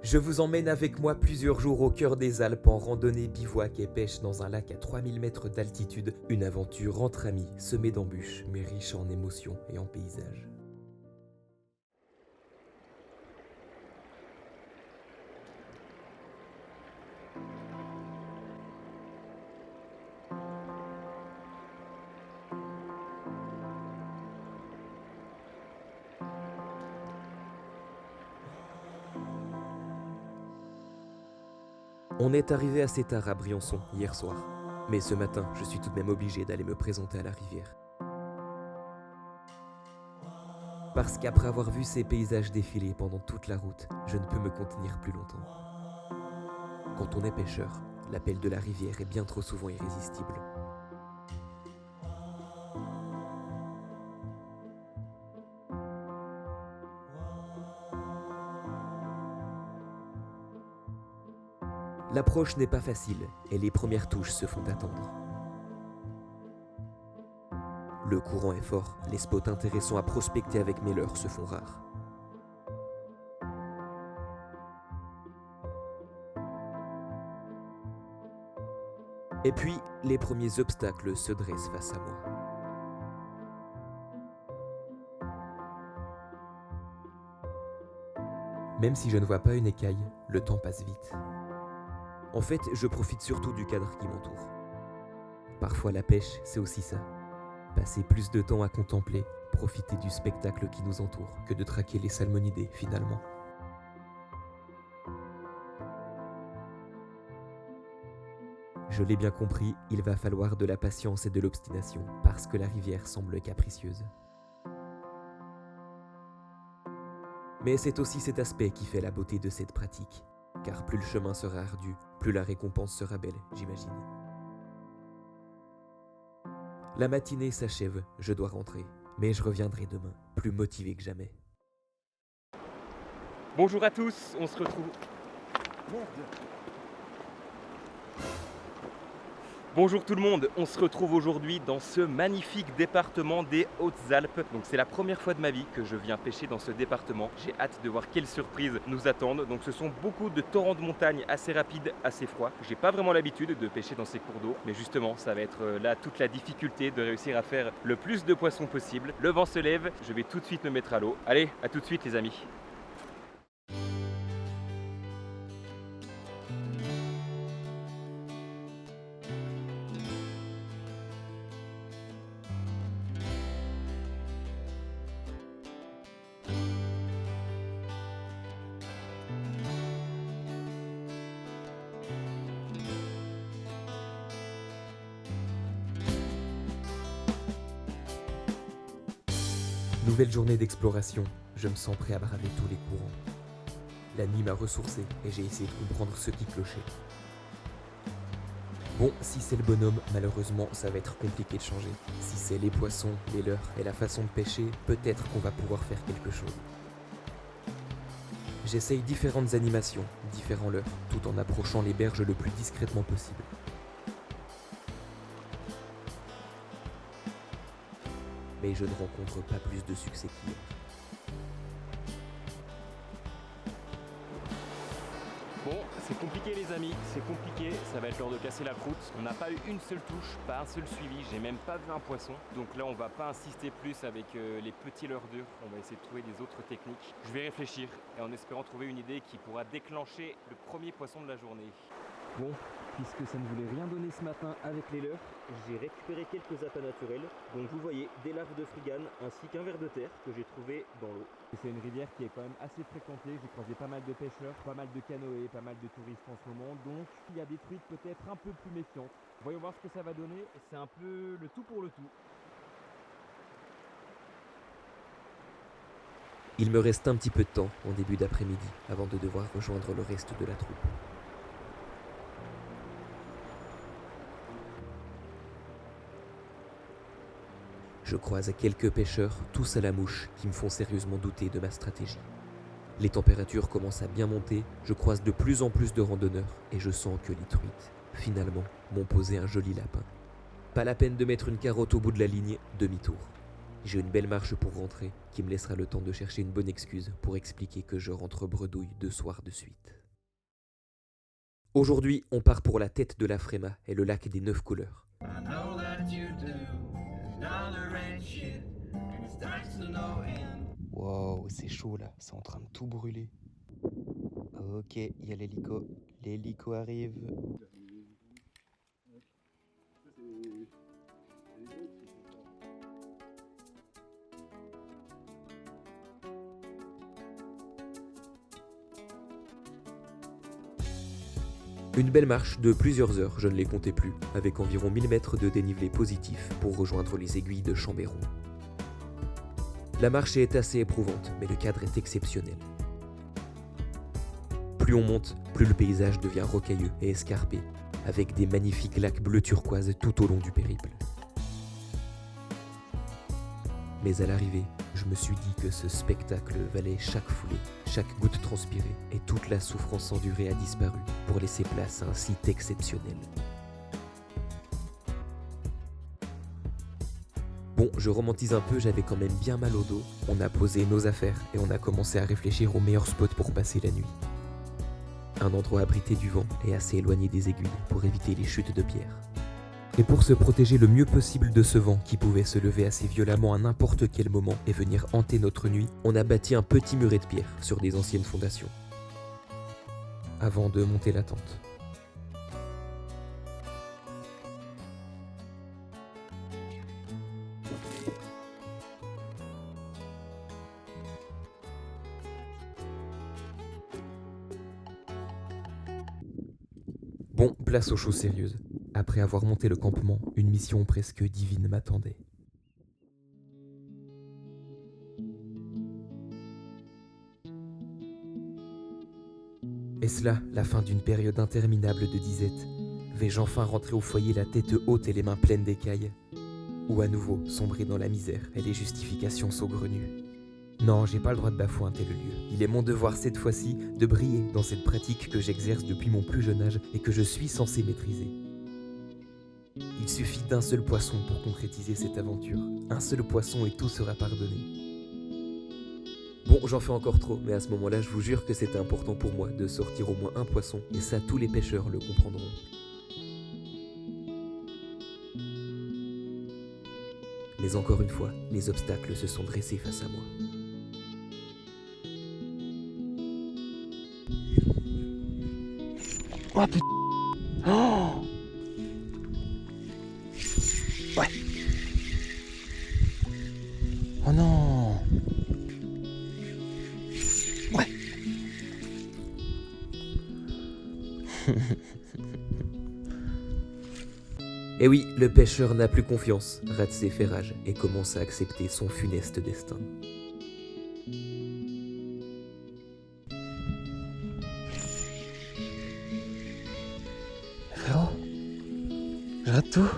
Je vous emmène avec moi plusieurs jours au cœur des Alpes en randonnée, bivouac et pêche dans un lac à 3000 mètres d'altitude. Une aventure entre amis, semée d'embûches, mais riche en émotions et en paysages. On est arrivé assez tard à Briançon hier soir. Mais ce matin, je suis tout de même obligé d'aller me présenter à la rivière. Parce qu'après avoir vu ces paysages défiler pendant toute la route, je ne peux me contenir plus longtemps. Quand on est pêcheur, l'appel de la rivière est bien trop souvent irrésistible. L'approche n'est pas facile et les premières touches se font attendre. Le courant est fort, les spots intéressants à prospecter avec mes leurres se font rares. Et puis, les premiers obstacles se dressent face à moi. Même si je ne vois pas une écaille, le temps passe vite. En fait, je profite surtout du cadre qui m'entoure. Parfois la pêche, c'est aussi ça. Passer plus de temps à contempler, profiter du spectacle qui nous entoure, que de traquer les salmonidés finalement. Je l'ai bien compris, il va falloir de la patience et de l'obstination, parce que la rivière semble capricieuse. Mais c'est aussi cet aspect qui fait la beauté de cette pratique, car plus le chemin sera ardu, plus la récompense sera belle, j'imagine. La matinée s'achève, je dois rentrer, mais je reviendrai demain, plus motivé que jamais. Bonjour à tous, on se retrouve. Bonjour tout le monde, on se retrouve aujourd'hui dans ce magnifique département des Hautes-Alpes. Donc c'est la première fois de ma vie que je viens pêcher dans ce département. J'ai hâte de voir quelles surprises nous attendent. Donc ce sont beaucoup de torrents de montagne assez rapides, assez froids. J'ai pas vraiment l'habitude de pêcher dans ces cours d'eau, mais justement ça va être là toute la difficulté de réussir à faire le plus de poissons possible. Le vent se lève, je vais tout de suite me mettre à l'eau. Allez, à tout de suite les amis. Nouvelle journée d'exploration, je me sens prêt à braver tous les courants. La nuit m'a ressourcé et j'ai essayé de comprendre ce qui clochait. Bon, si c'est le bonhomme, malheureusement, ça va être compliqué de changer. Si c'est les poissons, les leurres et la façon de pêcher, peut-être qu'on va pouvoir faire quelque chose. J'essaye différentes animations, différents leurres, tout en approchant les berges le plus discrètement possible. Mais je ne rencontre pas plus de succès qu'hier. Bon, c'est compliqué les amis, c'est compliqué, ça va être l'heure de casser la croûte. On n'a pas eu une seule touche, pas un seul suivi, j'ai même pas vu un poisson. Donc là on va pas insister plus avec les petits leurres durs, on va essayer de trouver des autres techniques. Je vais réfléchir et en espérant trouver une idée qui pourra déclencher le premier poisson de la journée. Bon, puisque ça ne voulait rien donner ce matin avec les leurres, j'ai récupéré quelques appâts naturels. Donc vous voyez des larves de frigane ainsi qu'un ver de terre que j'ai trouvé dans l'eau. C'est une rivière qui est quand même assez fréquentée, j'ai croisé pas mal de pêcheurs, pas mal de canoës, pas mal de touristes en ce moment, donc il y a des truites peut-être un peu plus méfiantes. Voyons voir ce que ça va donner, c'est un peu le tout pour le tout. Il me reste un petit peu de temps en début d'après-midi avant de devoir rejoindre le reste de la troupe. Je croise quelques pêcheurs, tous à la mouche, qui me font sérieusement douter de ma stratégie. Les températures commencent à bien monter, je croise de plus en plus de randonneurs et je sens que les truites, finalement, m'ont posé un joli lapin. Pas la peine de mettre une carotte au bout de la ligne, demi-tour. J'ai une belle marche pour rentrer, qui me laissera le temps de chercher une bonne excuse pour expliquer que je rentre bredouille 2 soirs de suite. Aujourd'hui, on part pour la tête de la Fréma et le lac des 9 couleurs. Wow, c'est chaud là, c'est en train de tout brûler. Ok, il y a l'hélico. L'hélico arrive. Une belle marche de plusieurs heures, je ne les comptais plus, avec environ 1000 mètres de dénivelé positif pour rejoindre les aiguilles de Chambéron. La marche est assez éprouvante, mais le cadre est exceptionnel. Plus on monte, plus le paysage devient rocailleux et escarpé, avec des magnifiques lacs bleu turquoise tout au long du périple. Mais à l'arrivée, je me suis dit que ce spectacle valait chaque foulée, chaque goutte transpirée, et toute la souffrance endurée a disparu pour laisser place à un site exceptionnel. Bon, je romantise un peu, j'avais quand même bien mal au dos. On a posé nos affaires et on a commencé à réfléchir au meilleur spot pour passer la nuit. Un endroit abrité du vent et assez éloigné des aiguilles pour éviter les chutes de pierre. Et pour se protéger le mieux possible de ce vent qui pouvait se lever assez violemment à n'importe quel moment et venir hanter notre nuit, on a bâti un petit muret de pierre sur des anciennes fondations. Avant de monter la tente. Bon, place aux choses sérieuses. Après avoir monté le campement, une mission presque divine m'attendait. Est-ce là la fin d'une période interminable de disette? Vais-je enfin rentrer au foyer la tête haute et les mains pleines d'écailles? Ou à nouveau sombrer dans la misère et les justifications saugrenues? Non, j'ai pas le droit de bafouer un tel lieu. Il est mon devoir cette fois-ci de briller dans cette pratique que j'exerce depuis mon plus jeune âge et que je suis censé maîtriser. Il suffit d'un seul poisson pour concrétiser cette aventure. Un seul poisson et tout sera pardonné. Bon, j'en fais encore trop, mais à ce moment-là, je vous jure que c'était important pour moi de sortir au moins un poisson, et ça, tous les pêcheurs le comprendront. Mais encore une fois, les obstacles se sont dressés face à moi. Oh putain. Oh ouais. Oh non. Ouais. Et oui, le pêcheur n'a plus confiance, rate ses ferrages et commence à accepter son funeste destin. Frérot, je rate tout.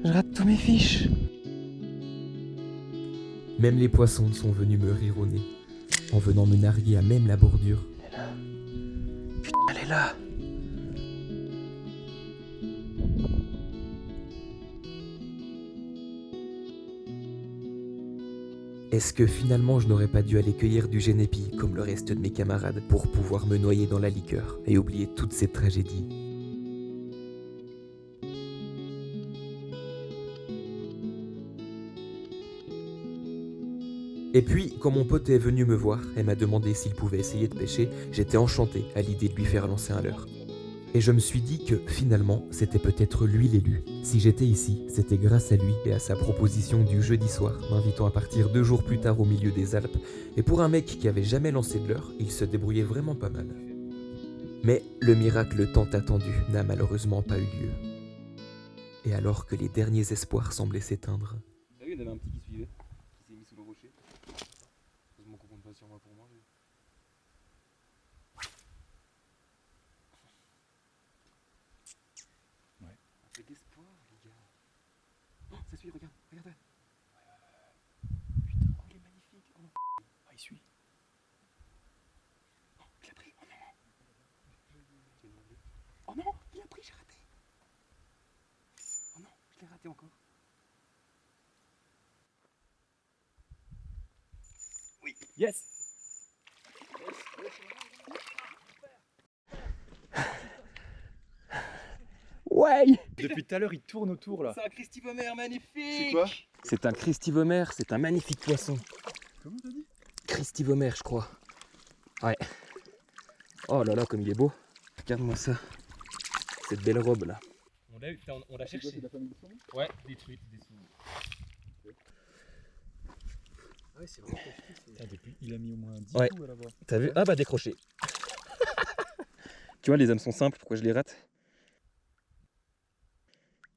Je rate tous mes fiches. Même les poissons sont venus me rire au nez, en venant me narguer à même la bordure. Elle est là. Putain, elle est là. Est-ce que finalement je n'aurais pas dû aller cueillir du génépi comme le reste de mes camarades pour pouvoir me noyer dans la liqueur et oublier toute cette tragédie? Et puis, quand mon pote est venu me voir et m'a demandé s'il pouvait essayer de pêcher, j'étais enchanté à l'idée de lui faire lancer un leurre. Et je me suis dit que, finalement, c'était peut-être lui l'élu. Si j'étais ici, c'était grâce à lui et à sa proposition du jeudi soir, m'invitant à partir 2 jours plus tard au milieu des Alpes. Et pour un mec qui avait jamais lancé de leurre, il se débrouillait vraiment pas mal. Mais le miracle tant attendu n'a malheureusement pas eu lieu. Et alors que les derniers espoirs semblaient s'éteindre... T'as vu, il y en avait un petit qui suivait, qui s'est mis sous le rocher. Heureusement qu'on compte pas sur moi pour manger. Ouais. Un peu d'espoir, les gars. Oh, ça suit, regarde, regarde. Putain, oh, il est magnifique. Oh non. Ah, il suit. Oh, il a pris. Oh non. Oh non, il a pris, j'ai raté. Oh non, je l'ai raté encore. Oui. Yes. Ouais. Depuis tout à l'heure, il tourne autour là. C'est un Christivomer magnifique. C'est quoi? C'est un Christivomer, c'est un magnifique poisson. Comment t'as dit? Christivomer, je crois. Ouais. Oh là là, comme il est beau. Regarde-moi ça. Cette belle robe là. On l'a eu, on l'a cherché. C'est la famille de son nom? Ouais, des truites, des sous. Ah ouais, c'est vraiment caché. Depuis, il a mis au moins 10 Ouais. coups à l'avoir. T'as vu? Ah bah décroché. Tu vois, les âmes sont simples, pourquoi je les rate?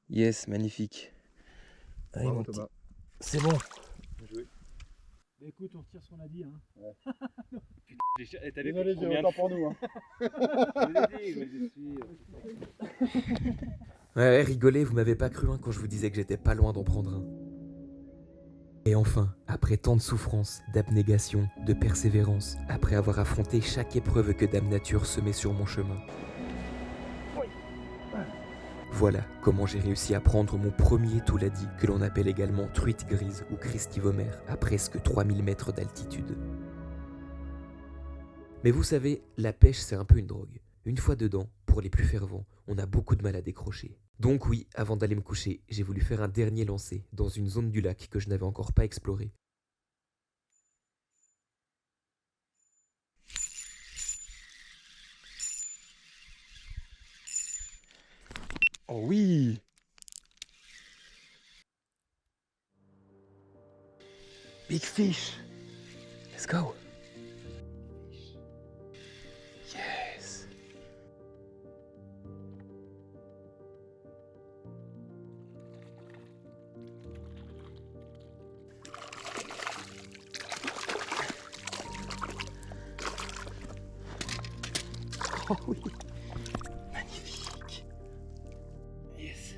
Yes, magnifique. Allez, Bravo, mon petit. Thomas. C'est bon. Bien joué. Bah écoute, on retire ce qu'on a dit. Hein. Désolé, j'ai autant pour nous. Hein. Ouais, rigolez, vous m'avez pas cru hein, quand je vous disais que j'étais pas loin d'en prendre un. Et enfin, après tant de souffrance, d'abnégation, de persévérance, après avoir affronté chaque épreuve que Dame Nature se met sur mon chemin, voilà comment j'ai réussi à prendre mon premier touladi, que l'on appelle également truite grise ou Christivomer, à presque 3000 mètres d'altitude. Mais vous savez, la pêche c'est un peu une drogue. Une fois dedans, pour les plus fervents, on a beaucoup de mal à décrocher. Donc oui, avant d'aller me coucher, j'ai voulu faire un dernier lancer dans une zone du lac que je n'avais encore pas explorée. Oh oui. Big fish. Let's go. Yes. Oh oui. Magnifique. Yes.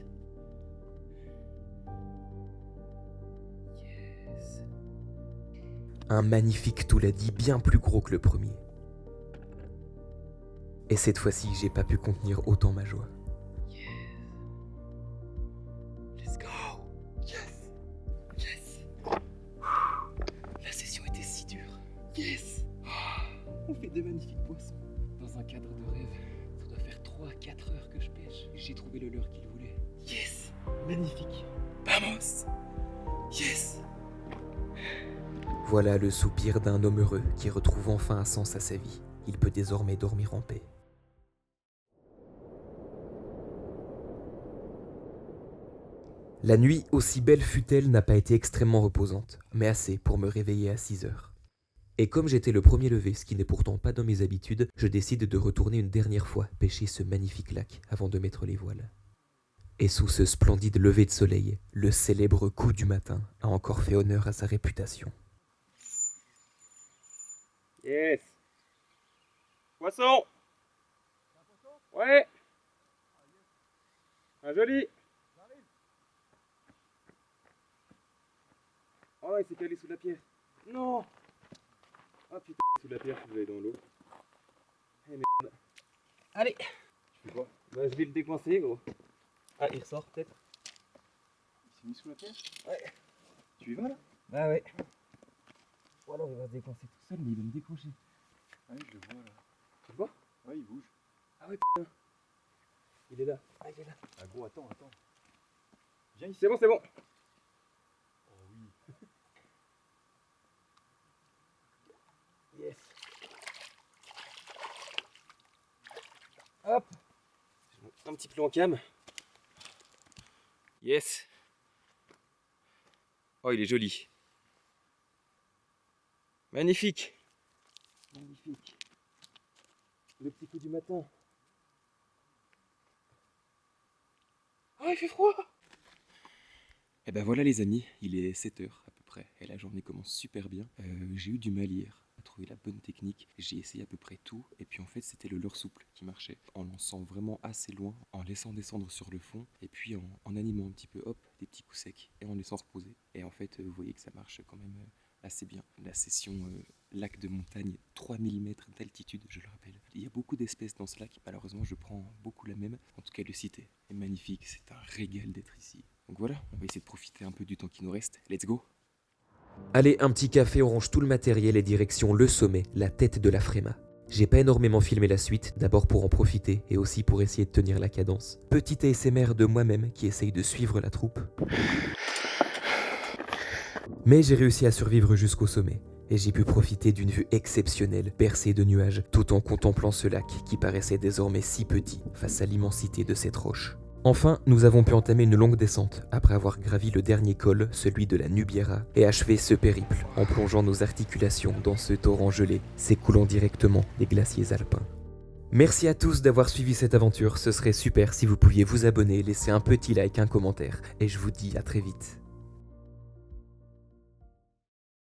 Yes. Un magnifique touladi bien plus gros que le premier. Et cette fois-ci, j'ai pas pu contenir autant ma joie. Let's go. Yes. Yes. La session était si dure. Yes. On fait de magnifiques poissons. Dans un cadre de rêve, ça doit faire 3 à 4 heures que je pêche. J'ai trouvé le leurre qu'il voulait. Yes. Magnifique. Vamos. Yes. Voilà le soupir d'un homme heureux qui retrouve enfin un sens à sa vie. Il peut désormais dormir en paix. La nuit, aussi belle fut-elle, n'a pas été extrêmement reposante, mais assez pour me réveiller à 6 heures. Et comme j'étais le premier levé, ce qui n'est pourtant pas dans mes habitudes, je décide de retourner une dernière fois pêcher ce magnifique lac avant de mettre les voiles. Et sous ce splendide lever de soleil, le célèbre coup du matin a encore fait honneur à sa réputation. Yes. Poisson. Ouais. Un joli. Oh, il s'est calé sous la pierre. Non. Ah putain, sous la pierre, je vais dans l'eau. Eh merde. Allez. Tu fais quoi? Bah, je vais le décoincer, gros. Ah, il ressort peut-être. Il s'est mis sous la pierre? Ouais. Tu y vas là? Bah ouais. Ou alors il va se décoincer tout seul, mais il va me décrocher. Ah oui, je le vois là. Tu le vois? Ouais, il bouge. Ah ouais, putain. Il est là. Ah, il est là. Ah gros, attends. Viens ici. C'est bon, c'est bon. Oh oui. Yes. Hop. Je monte un petit peu en cam. Yes. Oh, il est joli. Magnifique. Magnifique. Le petit coup du matin. Oh, il fait froid. Et ben voilà les amis, il est 7h à peu près et la journée commence super bien. J'ai eu du mal hier à trouver la bonne technique, j'ai essayé à peu près tout et puis en fait c'était le leurre souple qui marchait. En lançant vraiment assez loin, en laissant descendre sur le fond et puis en animant un petit peu, hop, des petits coups secs et en laissant reposer. Et en fait vous voyez que ça marche quand même assez bien. La session lac de montagne, 3000 mètres d'altitude, je le rappelle. Il y a beaucoup d'espèces dans ce lac, malheureusement je prends beaucoup la même. En tout cas le site est magnifique, c'est un régal d'être ici. Donc voilà, on va essayer de profiter un peu du temps qui nous reste. Let's go! Allez, un petit café, on range tout le matériel et direction le sommet, la tête de la Fréma. J'ai pas énormément filmé la suite, d'abord pour en profiter et aussi pour essayer de tenir la cadence. Petit ASMR de moi-même qui essaye de suivre la troupe. Mais j'ai réussi à survivre jusqu'au sommet. Et j'ai pu profiter d'une vue exceptionnelle, percée de nuages, tout en contemplant ce lac qui paraissait désormais si petit face à l'immensité de cette roche. Enfin, nous avons pu entamer une longue descente, après avoir gravi le dernier col, celui de la Nubiera, et achever ce périple en plongeant nos articulations dans ce torrent gelé, s'écoulant directement des glaciers alpins. Merci à tous d'avoir suivi cette aventure, ce serait super si vous pouviez vous abonner, laisser un petit like, un commentaire, et je vous dis à très vite.